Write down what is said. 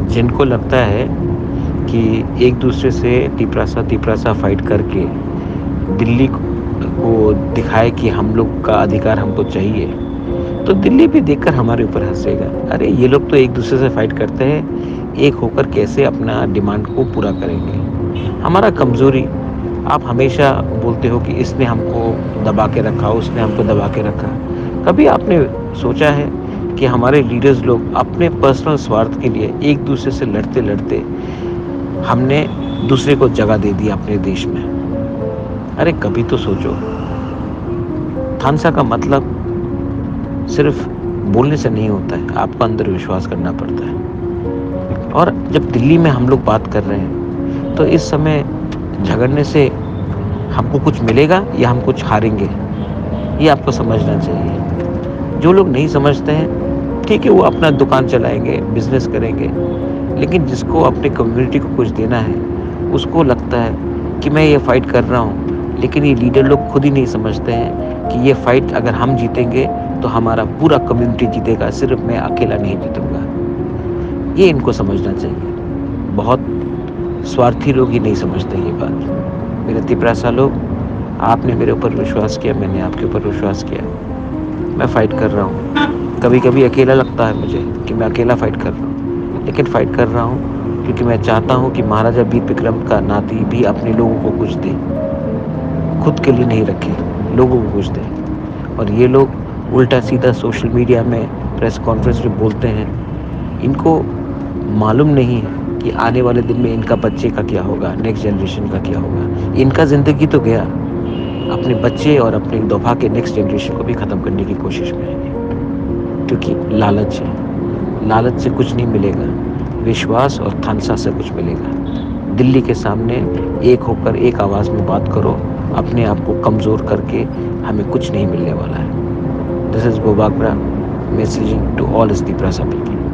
जिनको लगता है कि एक दूसरे से तिपरासा फाइट करके दिल्ली को दिखाए कि हम लोग का अधिकार हमको चाहिए, तो दिल्ली भी देखकर हमारे ऊपर हँसेगा। अरे ये लोग तो एक दूसरे से फाइट करते हैं, एक होकर कैसे अपना डिमांड को पूरा करेंगे। हमारा कमज़ोरी आप हमेशा बोलते हो कि इसने हमको दबा के रखा, उसने हमको दबा के रखा। कभी आपने सोचा है कि हमारे लीडर्स लोग अपने पर्सनल स्वार्थ के लिए एक दूसरे से लड़ते-लड़ते हमने दूसरे को जगह दे दी अपने देश में। अरे कभी तो सोचो, थानसा का मतलब सिर्फ बोलने से नहीं होता है, आपको अंदर विश्वास करना पड़ता है। और जब दिल्ली में हम लोग बात कर रहे हैं, तो इस समय झगड़ने से हमको कुछ मिलेगा या हम कुछ हारेंगे, ये आपको समझना चाहिए। जो लोग नहीं समझते हैं, ठीक है वो अपना दुकान चलाएँगे, बिज़नेस करेंगे, लेकिन जिसको अपने कम्युनिटी को कुछ देना है, उसको लगता है कि मैं ये फ़ाइट कर रहा हूँ, लेकिन ये लीडर लोग खुद ही नहीं समझते हैं कि ये फ़ाइट अगर हम जीतेंगे, तो हमारा पूरा कम्युनिटी जीतेगा, सिर्फ़ मैं अकेला नहीं जीतूँगा। ये इनको समझना चाहिए। बहुत स्वार्थी लोग ही नहीं समझते ये बात। मेरे तिपरासा लोग, आपने मेरे ऊपर विश्वास किया, मैंने आपके ऊपर विश्वास किया। मैं फ़ाइट कर रहा हूँ। कभी-कभी अकेला लगता है मुझे कि मैं अकेला फ़ाइट कर रहा हूँ। लेकिन फ़ाइट कर रहा हूँ क्योंकि मैं चाहता हूँ कि महाराजा वीर विक्रम का नाती भी अपने लोगों को कुछ दे। खुद के लिए नहीं रखे, लोगों को कुछ दे। और ये लोग उल्टा-सीधा सोशल मीडिया में, प्रेस कॉन्फ्रेंस में बोलते हैं। इनको मालूम नहीं है कि आने वाले दिन में इनका बच्चे का क्या होगा, नेक्स्ट जनरेशन का क्या होगा। इनका ज़िंदगी तो गया, अपने बच्चे और अपने दोपा के नेक्स्ट जनरेशन को भी ख़त्म करने की कोशिश में है ये। क्योंकि लालच है। लालच से कुछ नहीं मिलेगा, विश्वास और थानसा से कुछ मिलेगा। दिल्ली के सामने एक होकर एक आवाज़ में बात करो, अपने आप को कमज़ोर करके हमें कुछ नहीं मिलने वाला है। This is Bubagra messaging to all इस तिपरासा पीपल।